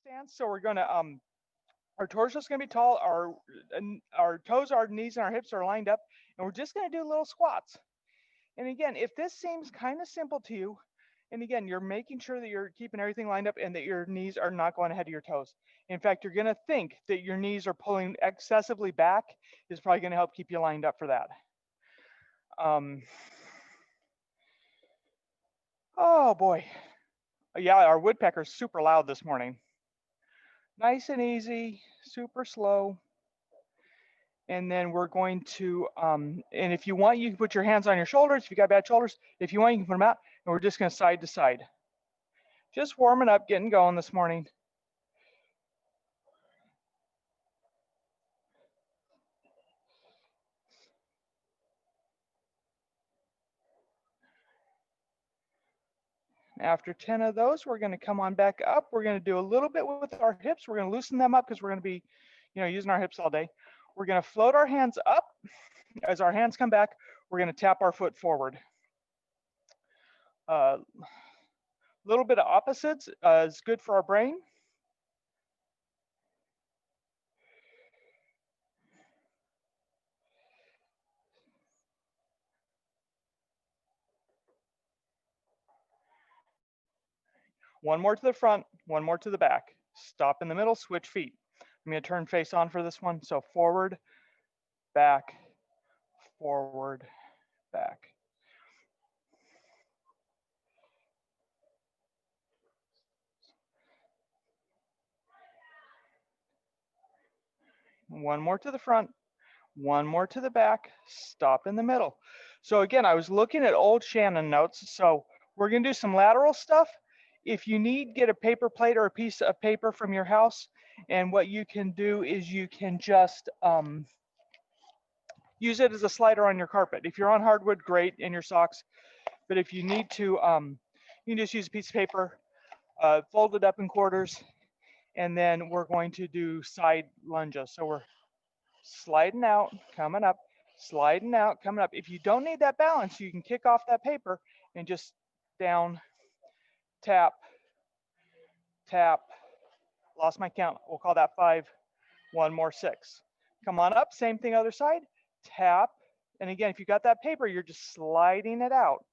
stance. So we're going to our torso is going to be tall. Our toes, our knees, and our hips are lined up, and we're just going to do little squats. And again, if this seems kind of simple to you, and again, you're making sure that you're keeping everything lined up and that your knees are not going ahead of your toes. In fact, you're going to think that your knees are pulling excessively back is probably going to help keep you lined up for that. Oh boy. Yeah, our woodpecker's super loud this morning. Nice and easy, super slow. And then we're going to, and if you want, you can put your hands on your shoulders. If you got bad shoulders, if you want, you can put them out. And we're just going to side to side. Just warming up, getting going this morning. After 10 of those, we're going to come on back up. We're going to do a little bit with our hips. We're going to loosen them up because we're going to be, using our hips all day. We're going to float our hands up. As our hands come back, we're going to tap our foot forward. A little bit of opposites is good for our brain. One more to the front, one more to the back. Stop in the middle, switch feet. I'm going to turn face on for this one. So forward, back, forward, back. One more to the front, one more to the back, stop in the middle. So again, I was looking at old Shannon notes. So we're going to do some lateral stuff. If you need, get a paper plate or a piece of paper from your house. And what you can do is you can just use it as a slider on your carpet. If you're on hardwood, great, in your socks. But if you need to, you can just use a piece of paper, fold it up in quarters, and then we're going to do side lunges. So we're sliding out, coming up, sliding out, coming up. If you don't need that balance, you can kick off that paper and just down, tap, tap. Lost my count. We'll call that 5. One more 6. Come on up, same thing other side, tap. And again, if you got that paper, you're just sliding it out.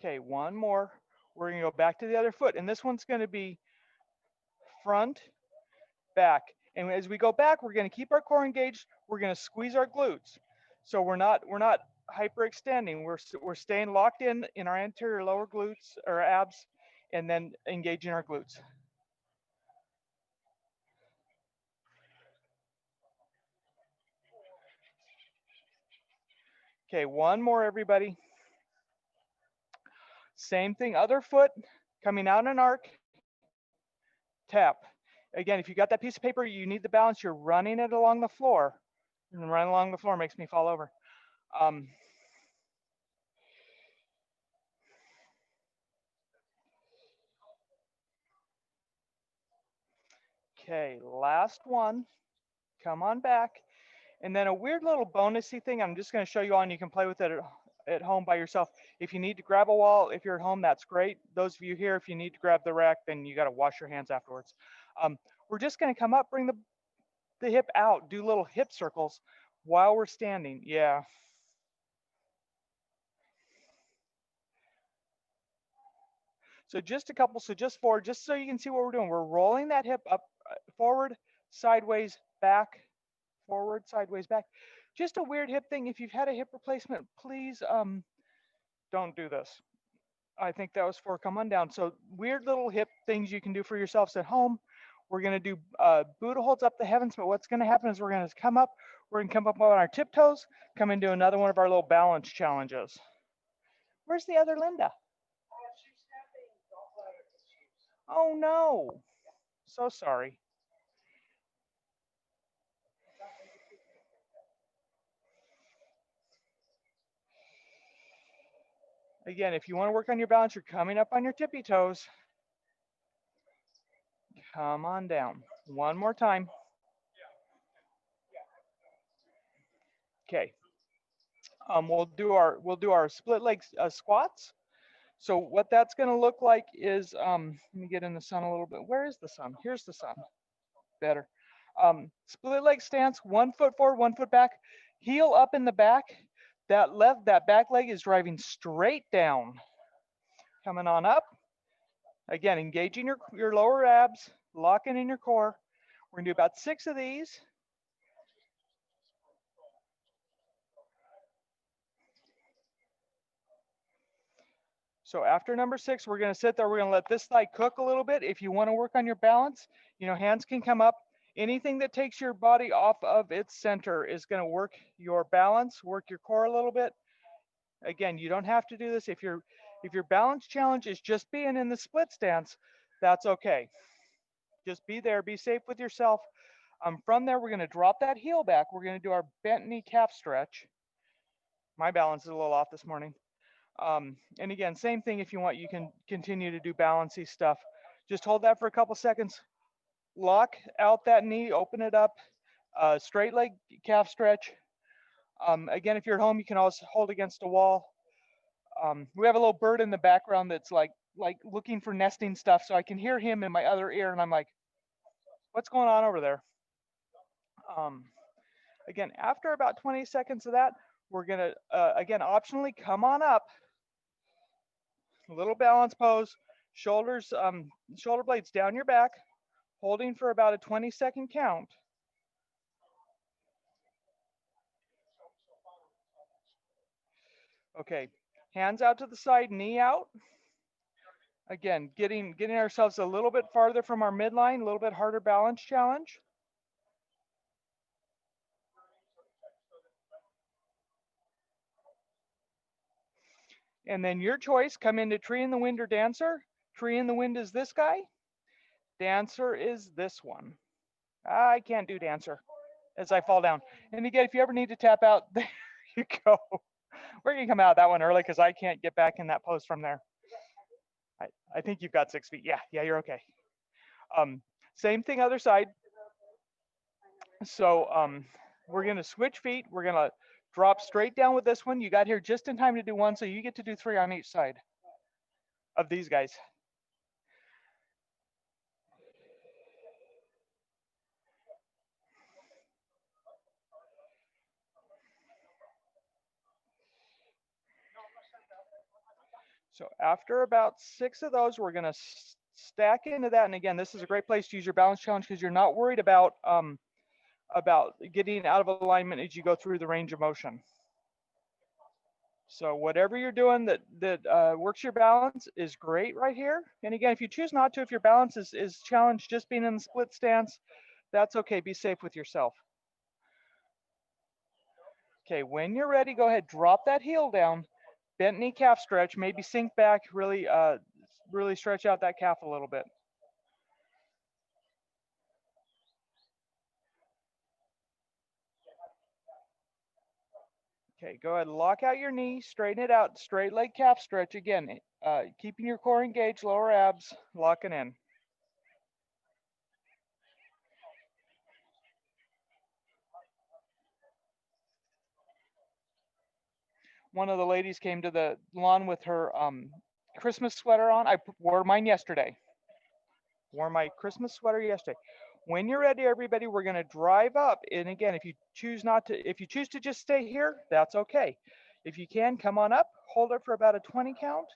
Okay, one more. We're going to go back to the other foot, and this one's going to be front, back. And as we go back, we're going to keep our core engaged. We're going to squeeze our glutes. So we're not hyperextending. We're staying locked in our anterior lower glutes or abs, and then engaging our glutes. Okay, one more, everybody. Same thing, other foot, coming out in an arc, tap. Again, if you got that piece of paper, you need the balance, you're running it along the floor. And running along the floor makes me fall over. Okay, last one, come on back. And then a weird little bonusy thing I'm just gonna show you on, you can play with it at home by yourself. If you need to grab a wall, if you're at home, that's great. Those of you here, if you need to grab the rack, then you gotta wash your hands afterwards. We're just gonna come up, bring the hip out, do little hip circles while we're standing, yeah. So just a couple, so just 4, just so you can see what we're doing. We're rolling that hip up, forward, sideways, back, forward, sideways, back. Just a weird hip thing. If you've had a hip replacement, please don't do this. I think that was for come on down. So weird little hip things you can do for yourselves at home. We're gonna do Buddha holds up the heavens, but what's gonna happen is we're gonna come up on our tiptoes, come into another one of our little balance challenges. Where's the other Linda? Oh no, so sorry. Again, if you want to work on your balance, you're coming up on your tippy toes. Come on down. One more time. Okay. we'll do our split leg squats. So what that's going to look like is, let me get in the sun a little bit. Where is the sun? Here's the sun. Better. Split leg stance, 1 foot forward, 1 foot back, heel up in the back. That back leg is driving straight down. Coming on up. Again, engaging your lower abs, locking in your core. We're gonna do about 6 of these. So after number 6, we're gonna sit there, we're gonna let this thigh cook a little bit. If you wanna work on your balance, hands can come up. Anything that takes your body off of its center is gonna work your balance, work your core a little bit. Again, you don't have to do this. If your balance challenge is just being in the split stance, that's okay. Just be there, be safe with yourself. From there, we're gonna drop that heel back. We're gonna do our bent knee calf stretch. My balance is a little off this morning. And again, same thing. If you want, you can continue to do balancey stuff. Just hold that for a couple seconds. Lock out that knee, open it up. Straight leg calf stretch. Again, if you're at home, you can also hold against a wall. We have a little bird in the background that's like looking for nesting stuff, so I can hear him in my other ear, and I'm like, what's going on over there? Again, after about 20 seconds of that, we're gonna, again, optionally come on up. A little balance pose, shoulders, shoulder blades down your back, holding for about a 20-second count. Okay, hands out to the side, knee out. Again, getting ourselves a little bit farther from our midline, a little bit harder balance challenge. And then your choice, come into tree in the wind or dancer. Tree in the wind is this guy. Dancer is this one. I can't do dancer as I fall down. And again, if you ever need to tap out, there you go. We're gonna come out of that one early because I can't get back in that pose from there. I think you've got 6 feet. Yeah, you're okay. Same thing, other side. So we're gonna switch feet. We're gonna drop straight down with this one. You got here just in time to do one, so you get to do 3 on each side of these guys. So after about 6 of those, we're gonna stack into that. And again, this is a great place to use your balance challenge because you're not worried about getting out of alignment as you go through the range of motion. So whatever you're doing that works your balance is great right here. And again, if you choose not to, if your balance is challenged just being in the split stance, that's okay. Be safe with yourself. Okay, when you're ready, go ahead, drop that heel down, bent knee calf stretch, maybe sink back, really stretch out that calf a little bit. Okay, go ahead, lock out your knee, straighten it out, straight leg calf stretch. Again, keeping your core engaged, lower abs, locking in. One of the ladies came to the lawn with her Christmas sweater on. I wore mine yesterday. Wore my Christmas sweater yesterday. When you're ready, everybody, we're gonna drive up. And again, if you choose to just stay here, that's okay. If you can, come on up, hold it for about a 20 count.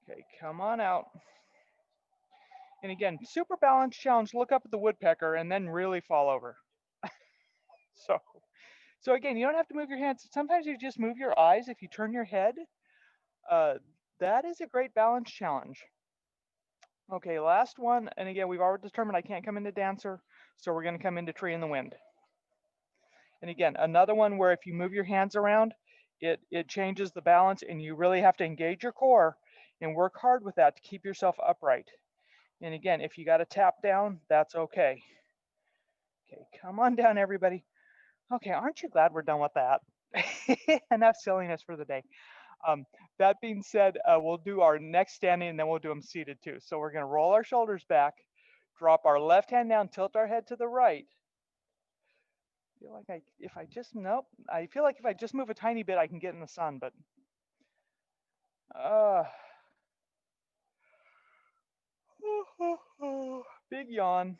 Okay, come on out. And again, super balance challenge, look up at the woodpecker and then really fall over. So again, you don't have to move your hands. Sometimes you just move your eyes. If you turn your head, that is a great balance challenge. Okay, last one. And again, we've already determined I can't come into dancer, so we're gonna come into tree in the wind. And again, another one where if you move your hands around, it changes the balance and you really have to engage your core and work hard with that to keep yourself upright. And again, if you got to tap down, that's okay. Okay, come on down, everybody. Okay, aren't you glad we're done with that? Enough silliness for the day. That being said, we'll do our next standing and then we'll do them seated too. So we're gonna roll our shoulders back, Drop our left hand down, tilt our head to the right. I feel like if I just, nope. I feel like if I just move a tiny bit, I can get in the sun, but big yawn.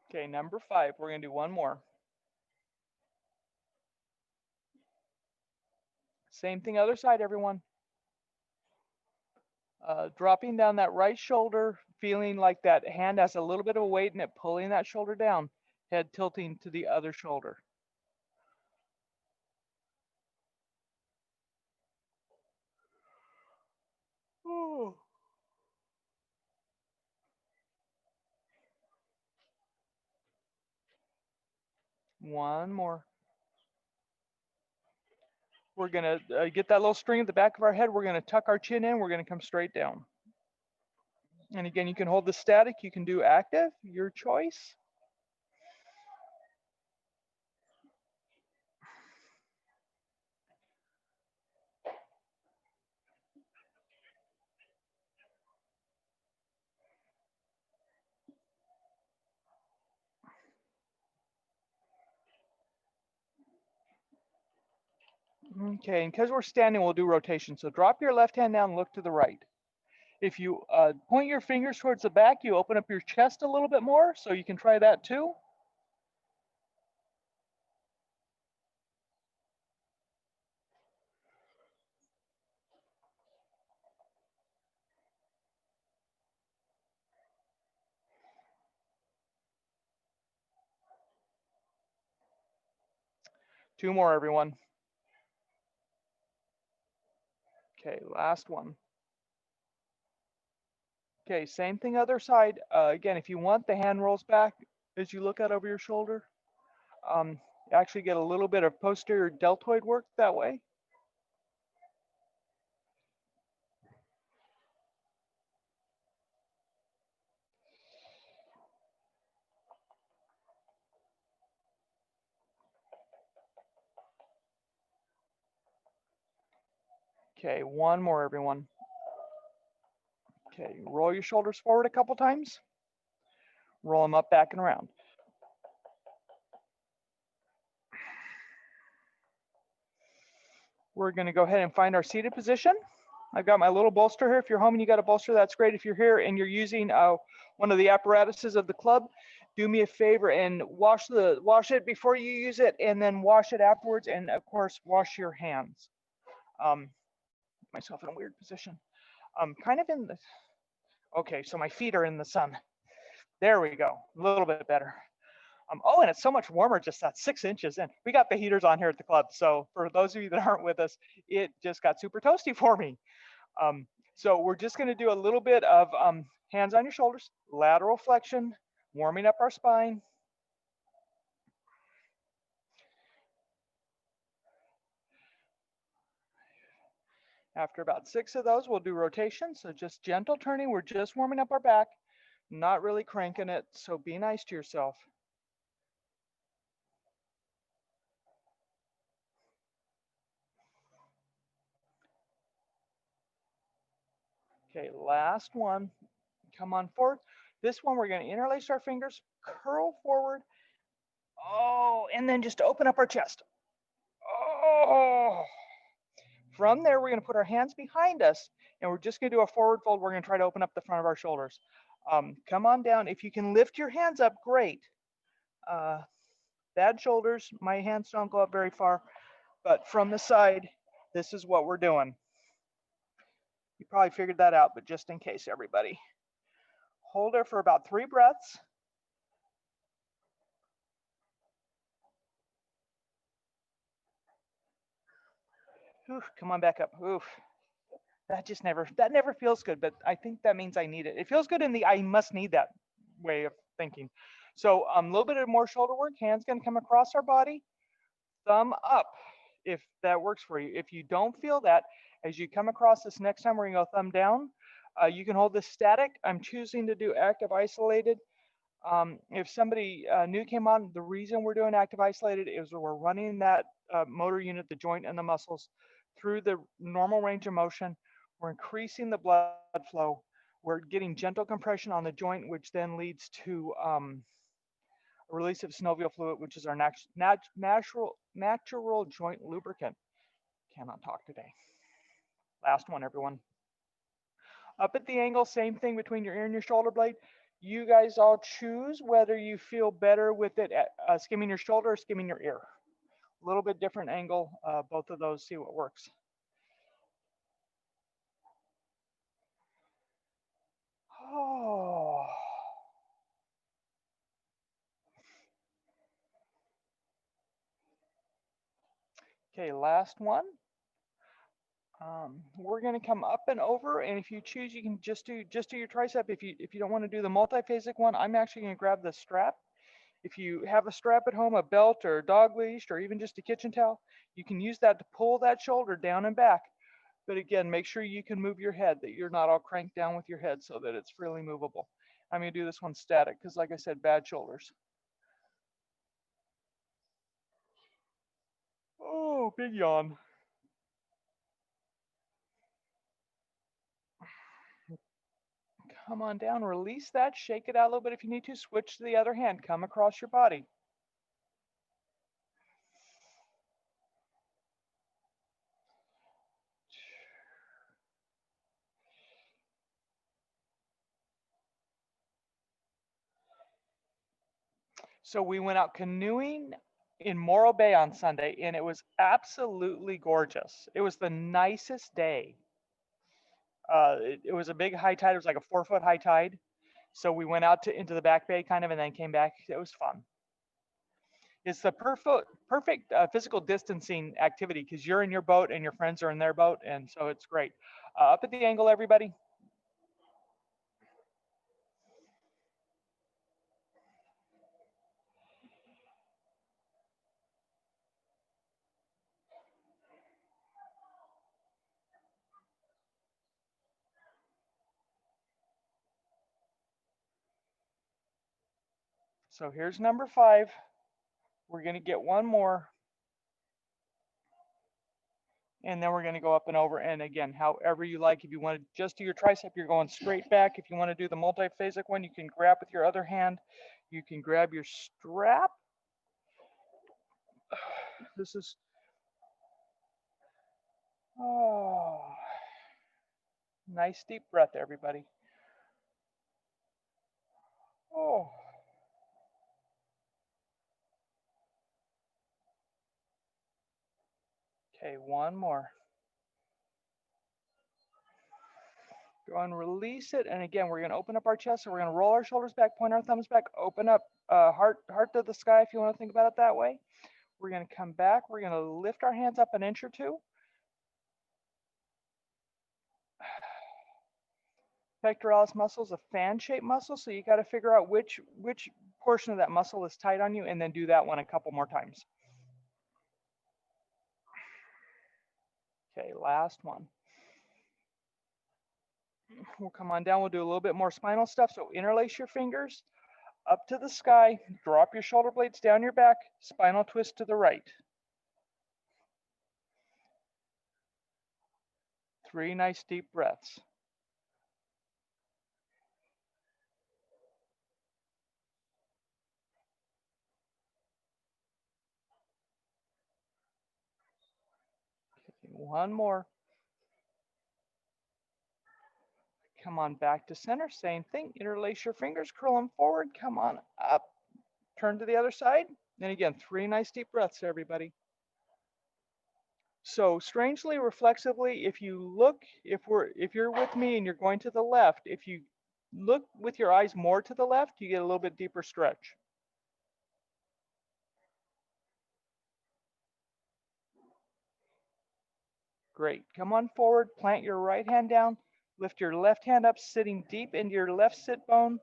Okay, number 5, we're gonna do one more. Same thing, other side, everyone. Dropping down that right shoulder, feeling like that hand has a little bit of a weight in it, pulling that shoulder down, head tilting to the other shoulder. Ooh. One more. We're gonna get that little string at the back of our head. We're gonna tuck our chin in. We're gonna come straight down. And again, you can hold the static. You can do active, your choice. Okay, and because we're standing, we'll do rotation. So drop your left hand down, look to the right. If you point your fingers towards the back, you open up your chest a little bit more, so you can try that too. Two more, everyone. Okay, last one. Okay, same thing other side. Again, if you want, the hand rolls back as you look out over your shoulder. Actually get a little bit of posterior deltoid work that way. Okay, one more, everyone. Okay, roll your shoulders forward a couple times. Roll them up, back, and around. We're gonna go ahead and find our seated position. I've got my little bolster here. If you're home and you got a bolster, that's great. If you're here and you're using one of the apparatuses of the club, do me a favor and wash it before you use it, and then wash it afterwards. And of course, wash your hands. Myself in a weird position. Kind of in the. Okay, so my feet are in the sun. There we go. A little bit better. Oh, and it's so much warmer just at 6 inches in. We got the heaters on here at the club. So for those of you that aren't with us, it just got super toasty for me. So we're just gonna do a little bit of hands on your shoulders, lateral flexion, warming up our spine. After about 6 of those, we'll do rotation. So just gentle turning. We're just warming up our back, not really cranking it. So be nice to yourself. Okay, last one. Come on forward. This one, we're going to interlace our fingers, curl forward. Oh, and then just open up our chest. Oh. From there, we're going to put our hands behind us, and we're just going to do a forward fold. We're going to try to open up the front of our shoulders. Come on down. If you can lift your hands up, great. Bad shoulders. My hands don't go up very far, but from the side, this is what we're doing. You probably figured that out, but just in case, everybody. Hold there for about 3 breaths. Oof, come on back up. Oof. That never feels good, but I think that means I need it. It feels good in the I must need that way of thinking. So a little bit of more shoulder work. Hands gonna come across our body. Thumb up if that works for you. If you don't feel that, as you come across this next time, we're gonna go thumb down. You can hold this static. I'm choosing to do active isolated. If somebody new came on, the reason we're doing active isolated is we're running that motor unit, the joint and the muscles, through the normal range of motion. We're increasing the blood flow. We're getting gentle compression on the joint, which then leads to a release of synovial fluid, which is our natural joint lubricant. Cannot talk today. Last one, everyone. Up at the angle, same thing between your ear and your shoulder blade. You guys all choose whether you feel better with it skimming your shoulder or skimming your ear. A little bit different angle, both of those, see what works. Oh. Okay, last one. We're going to come up and over, and if you choose, you can just do your tricep. If you don't want to do the multiphasic one, I'm actually going to grab the strap. If you have a strap at home, a belt or a dog leash, or even just a kitchen towel, you can use that to pull that shoulder down and back. But again, make sure you can move your head, that you're not all cranked down with your head so that it's freely movable. I'm going to do this one static because, like I said, bad shoulders. Oh, big yawn. Come on down, release that, shake it out a little bit if you need to, switch to the other hand, come across your body. So we went out canoeing in Morro Bay on Sunday, and it was absolutely gorgeous. It was the nicest day. It was a big high tide. It was like a 4-foot high tide. So we went out into the back bay kind of, and then came back. It was fun. It's the perfect physical distancing activity because you're in your boat and your friends are in their boat, and so it's great. Up at the angle, everybody. So here's number 5. We're going to get one more. And then we're going to go up and over. And again, however you like. If you want to just do your tricep, you're going straight back. If you want to do the multiphasic one, you can grab with your other hand. You can grab your strap. This is, oh, nice deep breath, everybody. Oh. Okay, one more. Go and release it. And again, we're going to open up our chest. So we're going to roll our shoulders back, point our thumbs back, open up heart to the sky if you want to think about it that way. We're going to come back. We're going to lift our hands up an inch or two. Pectoralis muscle is a fan-shaped muscle, so you got to figure out which portion of that muscle is tight on you, and then do that one a couple more times. Okay, last one. We'll come on down. We'll do a little bit more spinal stuff. So interlace your fingers up to the sky. Drop your shoulder blades down your back. Spinal twist to the right. 3 nice deep breaths. Okay, one more. Come on back to center. Same thing. Interlace your fingers. Curl them forward. Come on up. Turn to the other side. And again, 3 nice deep breaths, everybody. So strangely, reflexively, if you look, if you're with me and you're going to the left, if you look with your eyes more to the left, you get a little bit deeper stretch. Great. Come on forward, plant your right hand down, lift your left hand up, sitting deep into your left sit bone.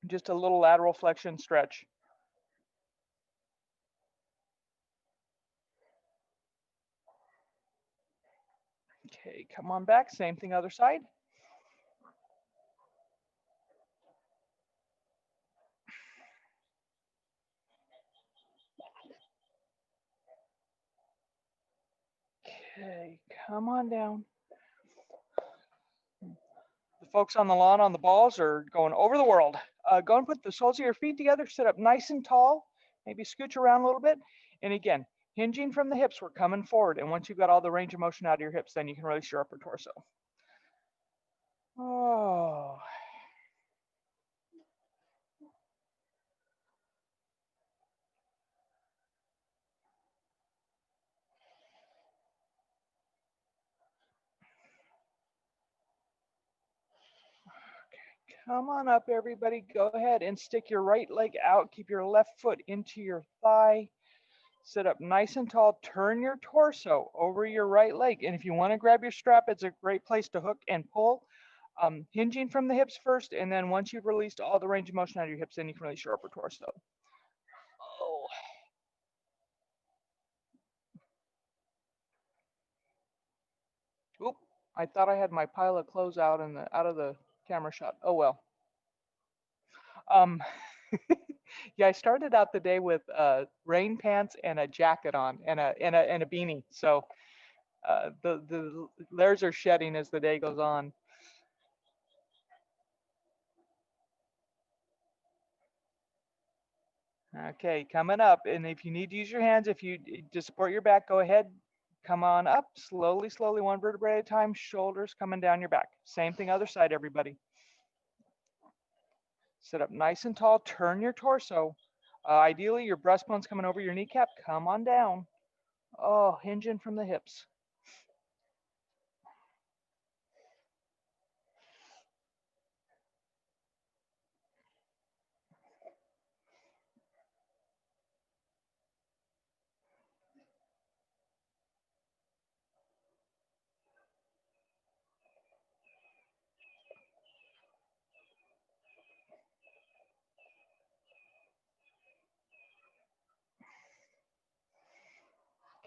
Just a little lateral flexion stretch. Okay, come on back. Same thing, other side. Okay, come on down. The folks on the lawn on the balls are going over the world. Go and put the soles of your feet together, sit up nice and tall, maybe scooch around a little bit. And again, hinging from the hips, we're coming forward. And once you've got all the range of motion out of your hips, then you can release your upper torso. Oh. Come on up, everybody. Go ahead and stick your right leg out. Keep your left foot into your thigh. Sit up nice and tall. Turn your torso over your right leg. And if you want to grab your strap, it's a great place to hook and pull. Hinging from the hips first, and then once you've released all the range of motion out of your hips, then you can release your upper torso. Oh. Oop, I thought I had my pile of clothes out of the camera shot. Oh well. Um, yeah, I started out the day with rain pants and a jacket on and a beanie. So the layers are shedding as the day goes on. Okay, coming up, and if you need to use your hands, if you to support your back, go ahead. Come on up, slowly, slowly, one vertebrae at a time. Shoulders coming down your back. Same thing, other side, everybody. Sit up nice and tall. Turn your torso. Ideally, your breastbone's coming over your kneecap. Come on down. Oh, hinging from the hips.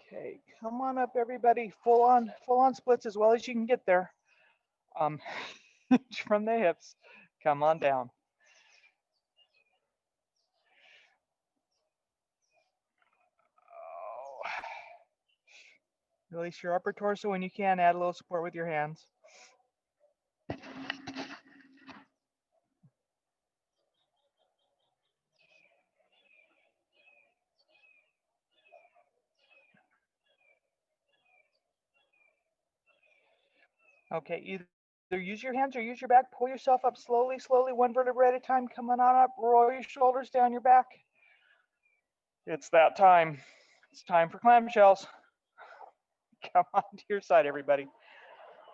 Okay, come on up, everybody. Full on splits as well as you can get there. From the hips. Come on down. Oh. Release your upper torso when you can. Add a little support with your hands. Okay, either use your hands or use your back. Pull yourself up slowly, slowly, one vertebrae at a time. Coming on up. Roll your shoulders down your back. It's that time. It's time for clamshells. Come on to your side, everybody.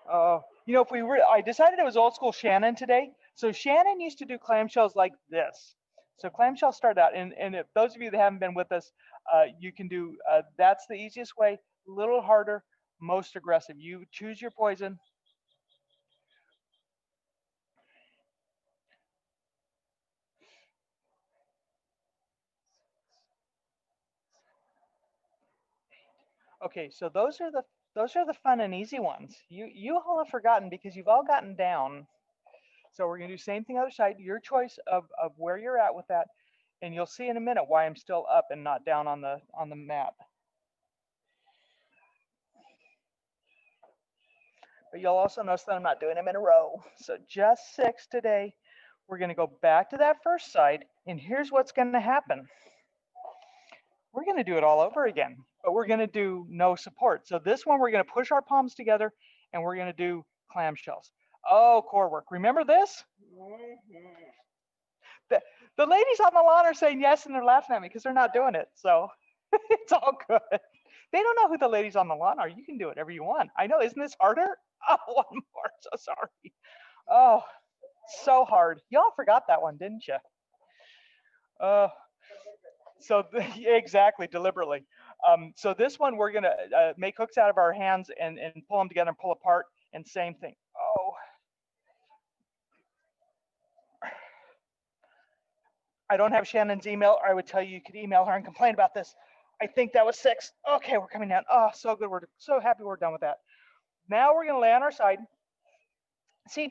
You know, if we were, I decided it was old school Shannon today. So Shannon used to do clamshells like this. So clamshells start out, and if those of you that haven't been with us, you can do, that's the easiest way, a little harder, most aggressive. You choose your poison. Okay, so those are the fun and easy ones. You all have forgotten because you've all gotten down. So we're gonna do the same thing other side, your choice of where you're at with that, and you'll see in a minute why I'm still up and not down on the mat. But you'll also notice that I'm not doing them in a row. So just 6 today. We're gonna go back to that first side, and here's what's gonna happen. We're gonna do it all over again, but we're gonna do no support. So this one, we're gonna push our palms together, and we're gonna do clamshells. Oh, core work. Remember this? The, the ladies on the lawn are saying yes, and they're laughing at me because they're not doing it. So it's all good. They don't know who the ladies on the lawn are. You can do whatever you want. I know, isn't this harder? Oh, one more. So sorry. Oh, so hard. Y'all forgot that one, didn't you? Uh, exactly, deliberately. So this one, we're gonna make hooks out of our hands and pull them together and pull apart, and same thing. Oh, I don't have Shannon's email, or I would tell you could email her and complain about this. I think that was 6. Okay, we're coming down. Oh, so good. We're so happy we're done with that. Now we're gonna lay on our side. See,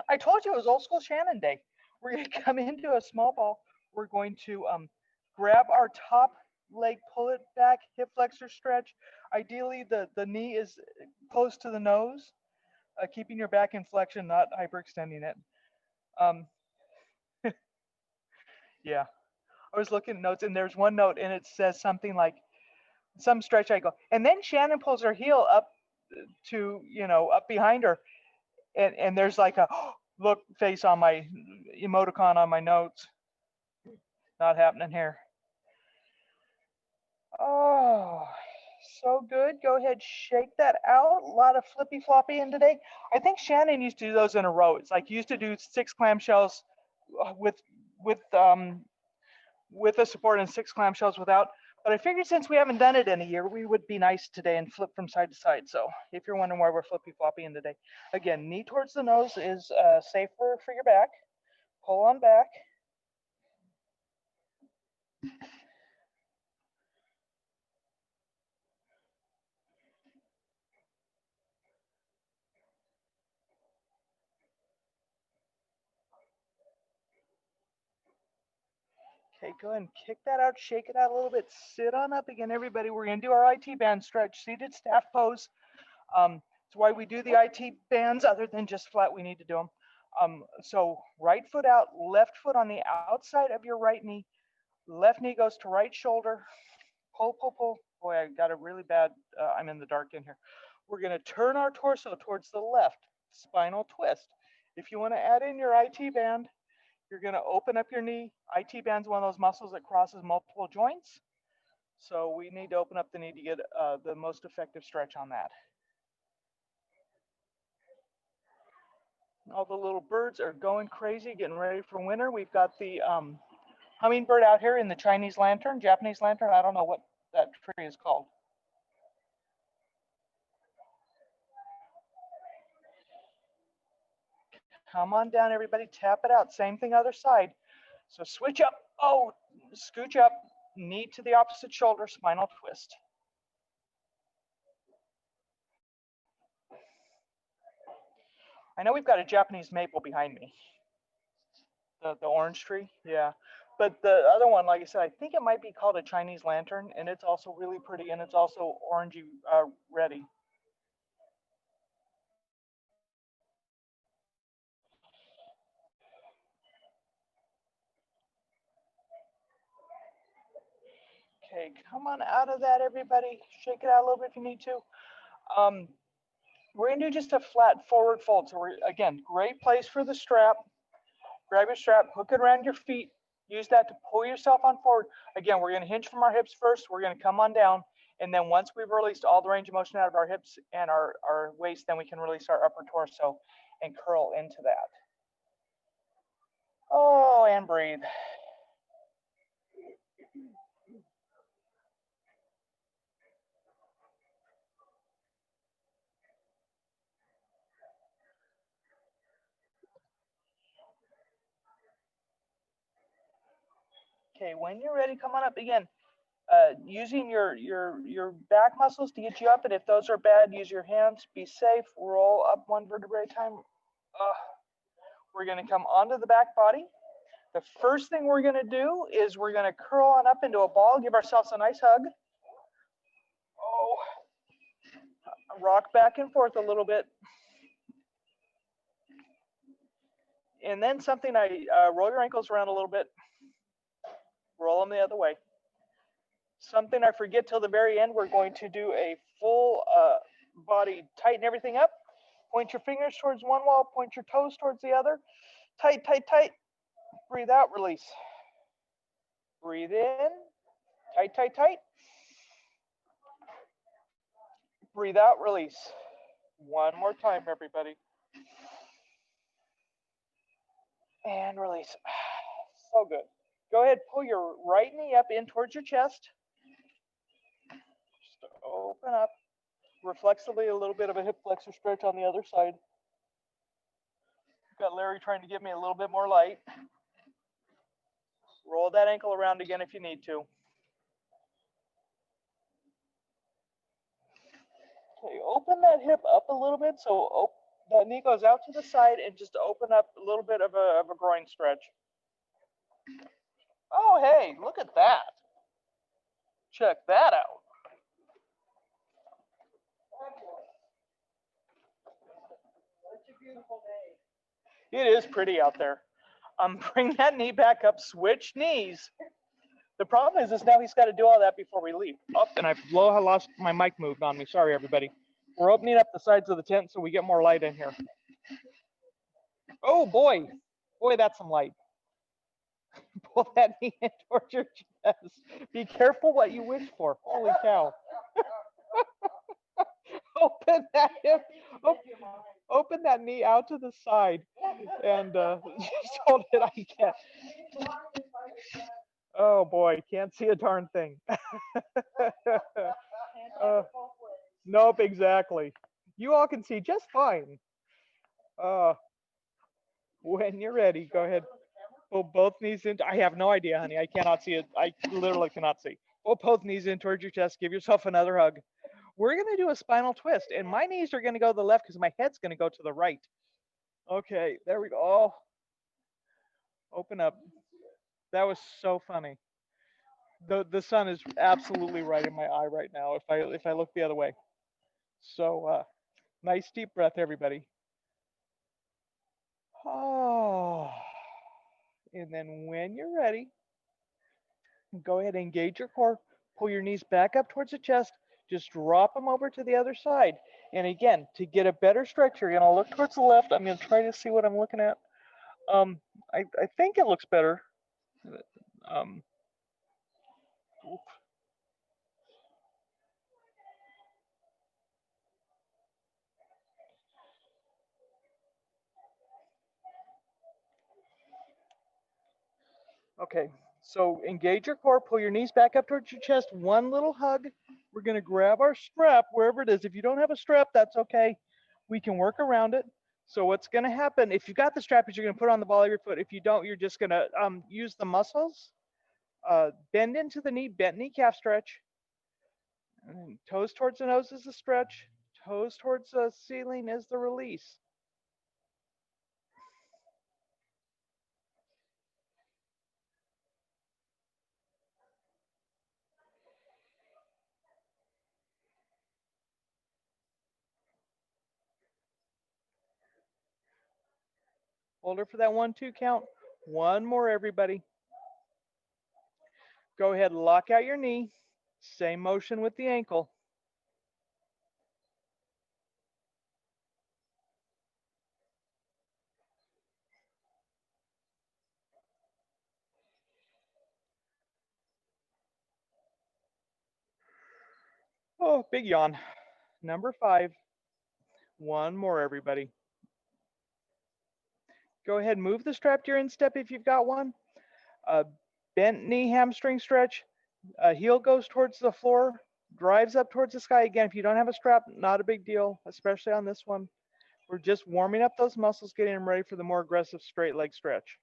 I told you it was old school Shannon day. We're gonna come into a small ball. We're going to grab our top leg, pull it back, hip flexor stretch. Ideally, the knee is close to the nose, keeping your back in flexion, not hyperextending it. Um, yeah, I was looking at notes, and there's one note, and it says something like, some stretch I go, and then Shannon pulls her heel up to, up behind her, and there's like a look face on my emoticon on my notes. Not happening here. Oh, so good. Go ahead, shake that out. A lot of flippy floppy in today. I think Shannon used to do those in a row. It's like used to do 6 clamshells with with um with a support and 6 clamshells without. But I figured since we haven't done it in a year, we would be nice today and flip from side to side. So if you're wondering why we're flippy floppy in today, again, knee towards the nose is safer for your back. Pull on back. Okay, go ahead and kick that out, shake it out a little bit, sit on up again, everybody. We're gonna do our IT band stretch, seated staff pose. It's why we do the IT bands other than just flat, we need to do them. So right foot out, left foot on the outside of your right knee, left knee goes to right shoulder, pull, pull, pull. Boy, I got a really bad, I'm in the dark in here. We're gonna turn our torso towards the left, spinal twist. If you wanna add in your IT band, you're going to open up your knee. IT band's one of those muscles that crosses multiple joints. So we need to open up the knee to get the most effective stretch on that. All the little birds are going crazy, getting ready for winter. We've got the hummingbird out here in the Chinese lantern, Japanese lantern. I don't know what that tree is called. Come on down, everybody. Tap it out. Same thing, other side. So switch up. Oh, scooch up. Knee to the opposite shoulder, spinal twist. I know we've got a Japanese maple behind me. The orange tree, yeah. But the other one, like I said, I think it might be called a Chinese lantern, and it's also really pretty, and it's also orangey ready. Okay, come on out of that, everybody. Shake it out a little bit if you need to. We're gonna do just a flat forward fold. So we're, again, great place for the strap. Grab your strap, hook it around your feet. Use that to pull yourself on forward. Again, we're gonna hinge from our hips first. We're gonna come on down. And then once we've released all the range of motion out of our hips and our waist, then we can release our upper torso and curl into that. Oh, and breathe. Okay, when you're ready, come on up again. Using your back muscles to get you up, and if those are bad, use your hands. Be safe. Roll up one vertebrae at a time. We're going to come onto the back body. The first thing we're going to do is we're going to curl on up into a ball. Give ourselves a nice hug. Oh, rock back and forth a little bit. And then something roll your ankles around a little bit. Roll them the other way. Something I forget till the very end, we're going to do a full body, tighten everything up. Point your fingers towards one wall, point your toes towards the other. Tight, tight, tight. Breathe out, release. Breathe in. Tight, tight, tight. Breathe out, release. One more time, everybody. And release. So good. Go ahead, pull your right knee up in towards your chest. Just open up. Reflexively, a little bit of a hip flexor stretch on the other side. Got Larry trying to give me a little bit more light. Roll that ankle around again if you need to. Okay, open that hip up a little bit so that knee goes out to the side and just open up a little bit of a groin stretch. Oh, hey, look at that. Check that out. It is pretty out there. Bring that knee back up, switch knees. The problem is now he's got to do all that before we leave. Oh, and I lost my mic moved on me. Sorry, everybody. We're opening up the sides of the tent so we get more light in here. Oh, boy. Boy, that's some light. Pull that knee in towards your chest. Be careful what you wish for. Holy cow. Open that hip. Open that knee out to the side. And just hold it. I can't. Oh, boy. Can't see a darn thing. Nope, exactly. You all can see just fine. When you're ready, go ahead. Pull both knees in. I have no idea, honey. I cannot see it. I literally cannot see. Pull both knees in towards your chest. Give yourself another hug. We're going to do a spinal twist, and my knees are going to go to the left because my head's going to go to the right. Okay, there we go. Oh, open up. That was so funny. The sun is absolutely right in my eye right now if I look the other way. So nice deep breath, everybody. Oh, and then when you're ready, go ahead and engage your core. Pull your knees back up towards the chest. Just drop them over to the other side. And again, to get a better stretch, you're going to look towards the left. I'm going to try to see what I'm looking at. I think it looks better. Okay, so engage your core, pull your knees back up towards your chest, one little hug. We're gonna grab our strap, wherever it is. If you don't have a strap, that's okay. We can work around it. So what's gonna happen, if you got the strap, is you're gonna put it on the ball of your foot. If you don't, you're just gonna use the muscles. Bend into the knee, bent knee calf stretch. And toes towards the nose is the stretch. Toes towards the ceiling is the release. Hold her for that 1-2 count. One more, everybody. Go ahead, lock out your knee. Same motion with the ankle. Oh, big yawn. Number 5. One more, everybody. Go ahead, move the strap to your instep if you've got one. Bent knee hamstring stretch. Heel goes towards the floor, drives up towards the sky. Again, if you don't have a strap, not a big deal, especially on this one. We're just warming up those muscles, getting them ready for the more aggressive straight leg stretch.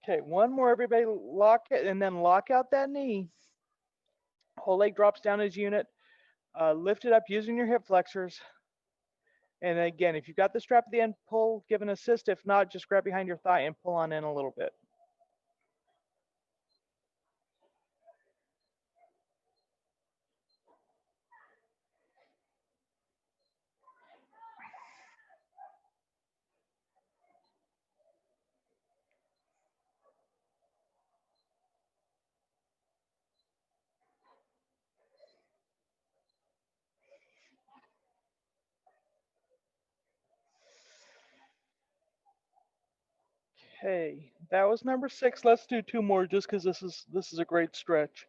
Okay, one more, everybody. Lock it, and then lock out that knee. Whole leg drops down as unit. Lift it up using your hip flexors. And again, if you've got the strap at the end, pull, give an assist. If not, just grab behind your thigh and pull on in a little bit. Okay, that was number 6. Let's do 2 more just because this is a great stretch.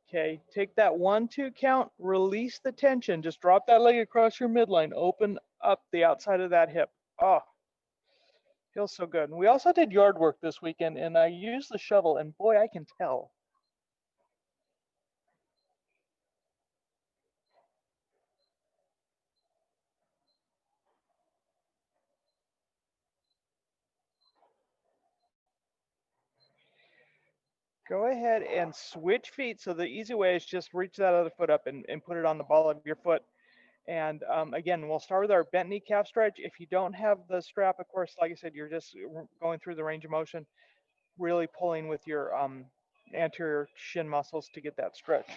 Okay, take that 1-2 count, release the tension. Just drop that leg across your midline, open up the outside of that hip. Oh, feels so good. And we also did yard work this weekend, and I used the shovel, and boy, I can tell. Go ahead and switch feet. So the easy way is just reach that other foot up and put it on the ball of your foot. And again, we'll start with our bent knee calf stretch. If you don't have the strap, of course, like I said, you're just going through the range of motion, really pulling with your anterior shin muscles to get that stretch.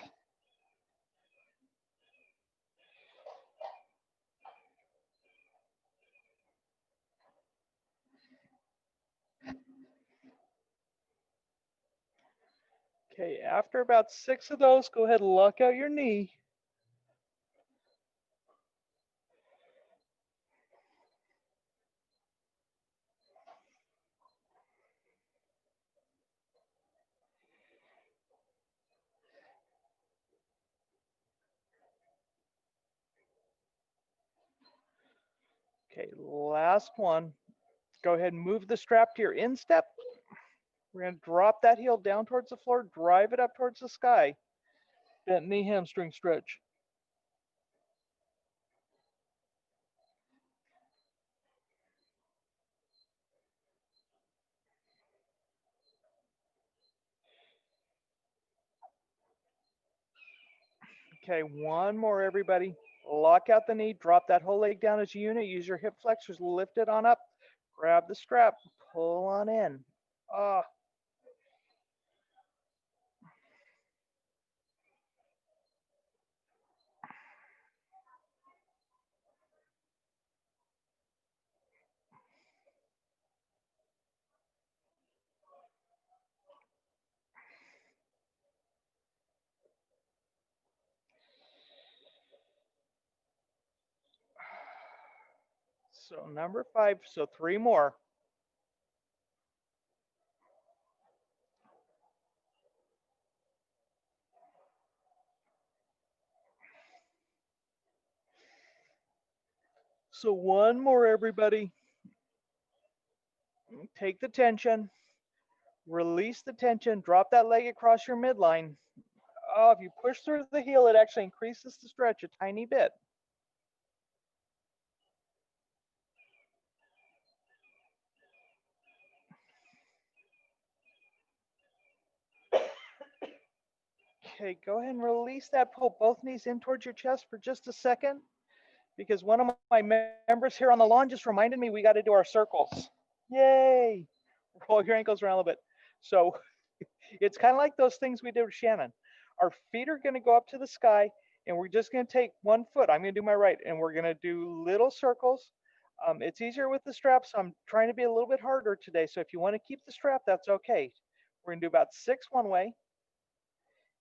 Okay, after about 6 of those, go ahead and lock out your knee. Okay, last one. Go ahead and move the strap to your instep. We're going to drop that heel down towards the floor, drive it up towards the sky. Bent knee hamstring stretch. Okay, one more, everybody. Lock out the knee, drop that whole leg down as a unit. Use your hip flexors, lift it on up. Grab the strap, pull on in. Ah. So number 5, so 3 more. So one more, everybody. Take the tension, release the tension, drop that leg across your midline. Oh, if you push through the heel, it actually increases the stretch a tiny bit. Okay, go ahead and release that. Pull both knees in towards your chest for just a second, because one of my members here on the lawn just reminded me we got to do our circles. Yay! Roll your ankles around a little bit. So it's kind of like those things we did with Shannon. Our feet are going to go up to the sky, and we're just going to take one foot. I'm going to do my right, and we're going to do little circles. It's easier with the strap, so I'm trying to be a little bit harder today. So if you want to keep the strap, that's okay. We're going to do about 6 one way,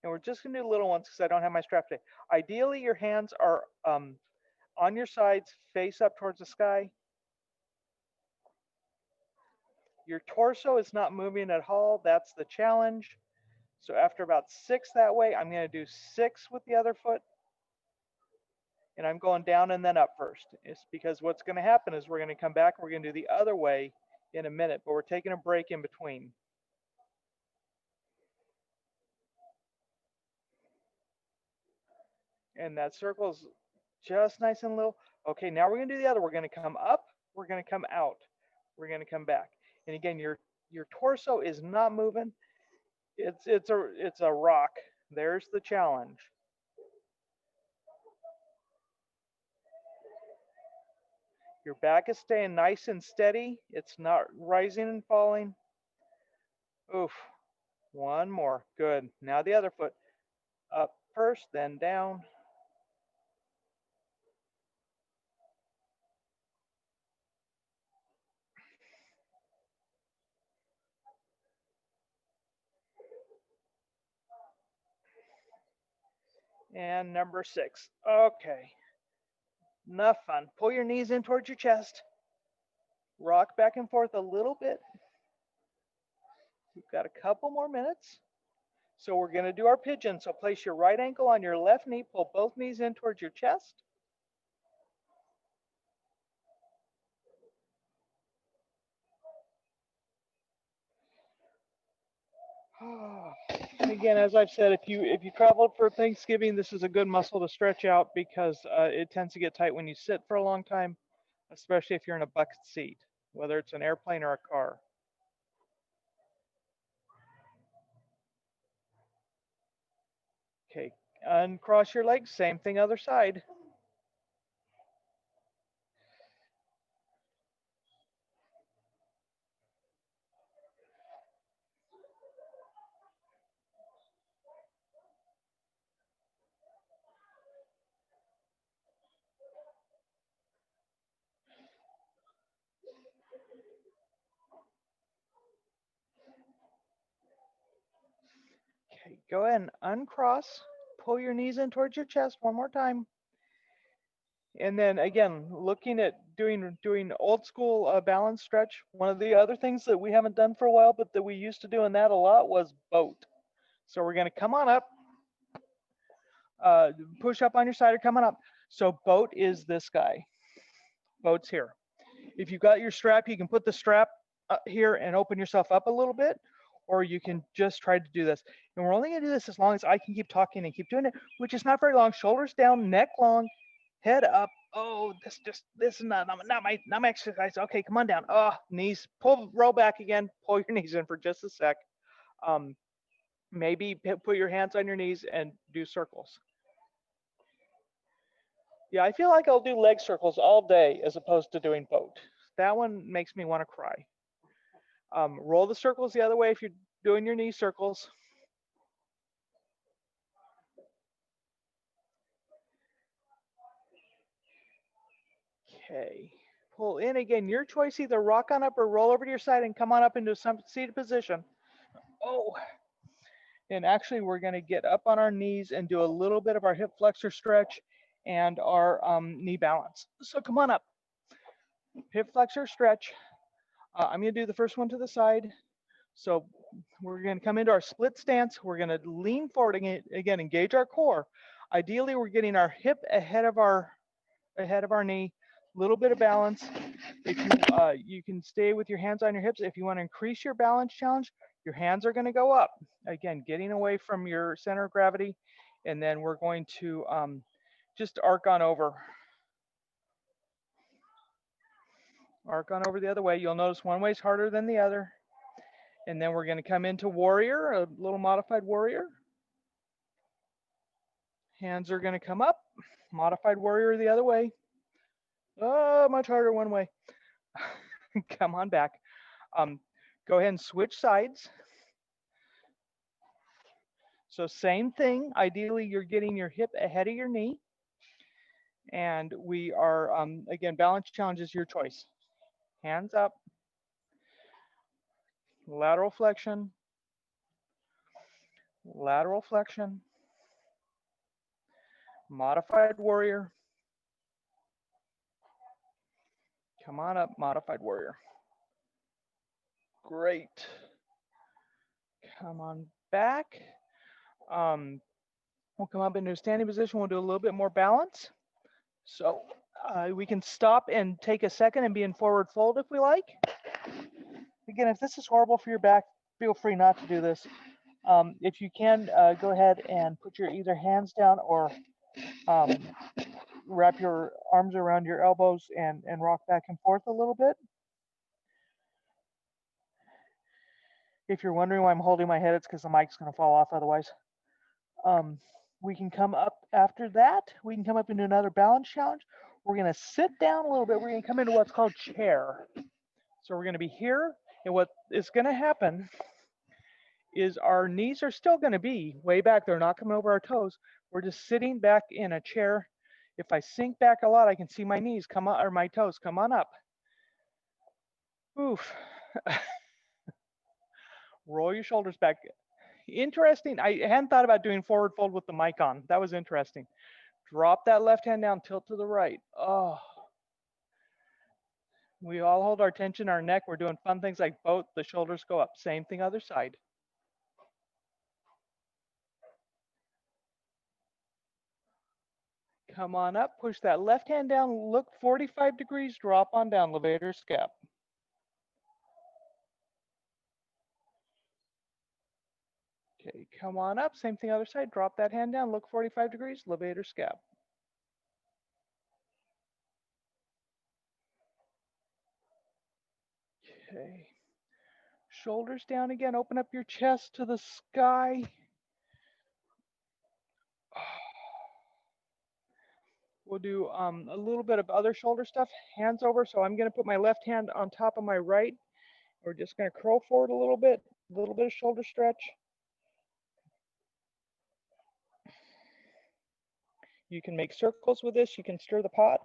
and we're just going to do little ones because I don't have my strap today. Ideally, your hands are on your sides, face up towards the sky. Your torso is not moving at all. That's the challenge. So after about 6 that way, I'm going to do 6 with the other foot. And I'm going down and then up first. It's because what's going to happen is we're going to come back and we're going to do the other way in a minute, but we're taking a break in between. And that circle's just nice and little. Okay, now we're going to do the other. We're going to come up, we're going to come out, we're going to come back. And again, your torso is not moving. It's a rock. There's the challenge. Your back is staying nice and steady. It's not rising and falling. Oof. One more. Good. Now the other foot. Up first, then down. And number 6. Okay. Enough fun. Pull your knees in towards your chest. Rock back and forth a little bit. We've got a couple more minutes. So we're going to do our pigeon. So place your right ankle on your left knee. Pull both knees in towards your chest. And again, as I've said, if you traveled for Thanksgiving, this is a good muscle to stretch out because it tends to get tight when you sit for a long time, especially if you're in a bucket seat, whether it's an airplane or a car. Okay, uncross your legs, same thing other side. Okay, go ahead and uncross, pull your knees in towards your chest one more time. And then again, looking at doing old school balance stretch. One of the other things that we haven't done for a while, but that we used to do in that a lot was boat. So we're gonna come on up, push up on your side or come on up. So boat is this guy. Boat's here. If you've got your strap, you can put the strap here and open yourself up a little bit, or you can just try to do this. And we're only gonna do this as long as I can keep talking and keep doing it, which is not very long. Shoulders down, neck long, head up. Oh, this is not my exercise. Okay, come on down. Oh, knees, roll back again. Pull your knees in for just a sec. Um, maybe put your hands on your knees and do circles. Yeah, I feel like I'll do leg circles all day as opposed to doing boat. That one makes me want to cry. Roll the circles the other way if you're doing your knee circles. Okay. Pull in again. Your choice, either rock on up or roll over to your side and come on up into some seated position. Oh. And actually, we're going to get up on our knees and do a little bit of our hip flexor stretch and our knee balance. So come on up. Hip flexor stretch. I'm going to do the first one to the side. So we're going to come into our split stance. We're going to lean forward again, engage our core. Ideally, we're getting our hip ahead of our knee. Little bit of balance. If you can stay with your hands on your hips. If you want to increase your balance challenge, your hands are going to go up. Again, getting away from your center of gravity, and then we're going to just arc on over. Arc on over the other way. You'll notice one way is harder than the other. And then we're going to come into warrior, a little modified warrior. Hands are going to come up. Modified warrior the other way. Oh, much harder one way. Come on back. Go ahead and switch sides. So same thing. Ideally, you're getting your hip ahead of your knee. And we are, again, balance challenge is your choice. Hands up. Lateral flexion. Lateral flexion. Modified warrior. Come on up, modified warrior. Great. Come on back. We'll come up into a standing position. We'll do a little bit more balance. So we can stop and take a second and be in forward fold if we like. Again, if this is horrible for your back, feel free not to do this. If you can, go ahead and put your either hands down or wrap your arms around your elbows and rock back and forth a little bit. If you're wondering why I'm holding my head, it's because the mic's going to fall off otherwise. We can come up after that. We can come up into another balance challenge. We're going to sit down a little bit. We're going to come into what's called chair. So we're going to be here. And what is going to happen is our knees are still going to be way back. They're not coming over our toes. We're just sitting back in a chair. If I sink back a lot, I can see my knees come on, or my toes come on up. Oof. Roll your shoulders back. Interesting. I hadn't thought about doing forward fold with the mic on. That was interesting. Drop that left hand down, tilt to the right. Oh. We all hold our tension, our neck. We're doing fun things like boat. The shoulders go up. Same thing other side. Come on up. Push that left hand down. Look 45 degrees. Drop on down. Levator scap. Okay, come on up. Same thing other side. Drop that hand down. Look 45 degrees. Levator scap. Okay. Shoulders down again. Open up your chest to the sky. We'll do a little bit of other shoulder stuff. Hands over. So I'm going to put my left hand on top of my right. We're just going to curl forward a little bit of shoulder stretch. You can make circles with this. You can stir the pot.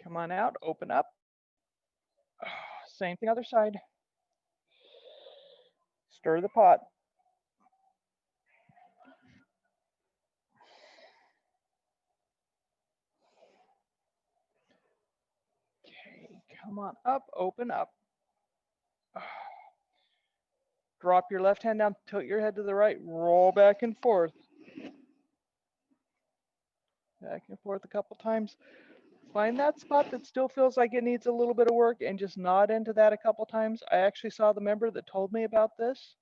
Come on out, open up. Same thing other side. Stir the pot. Okay, come on up, open up. Drop your left hand down, tilt your head to the right, roll back and forth. Back and forth a couple times. Find that spot that still feels like it needs a little bit of work and just nod into that a couple times. I actually saw the member that told me about this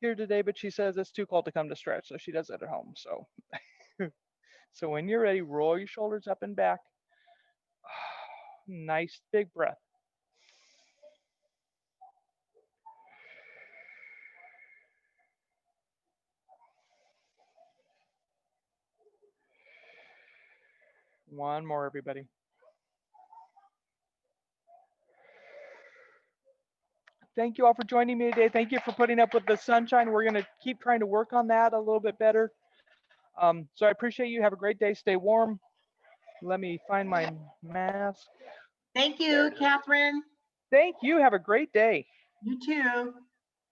here today, but she says it's too cold to come to stretch, so she does it at home. So, so when you're ready, roll your shoulders up and back. Nice big breath. One more, everybody. Thank you all for joining me today. Thank you for putting up with the sunshine. We're going to keep trying to work on that a little bit better. So I appreciate you. Have a great day. Stay warm. Let me find my mask. Thank you, Kathryn. Thank you. Have a great day. You too.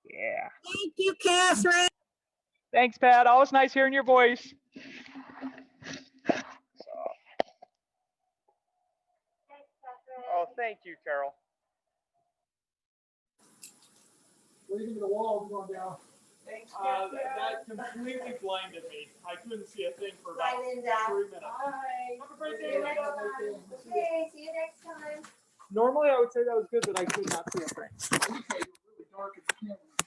Yeah. Thank you, Kathryn. Thanks, Pat. Always nice hearing your voice. Oh, thank you, Carol. What do you think of the walls going down? Thanks, that completely blinded me. I couldn't see a thing for about 3 minutes. Hi. Have a great day. Okay, see you next time. Normally I would say that was good, but I could not see a thing. You say you're really dark at the camera.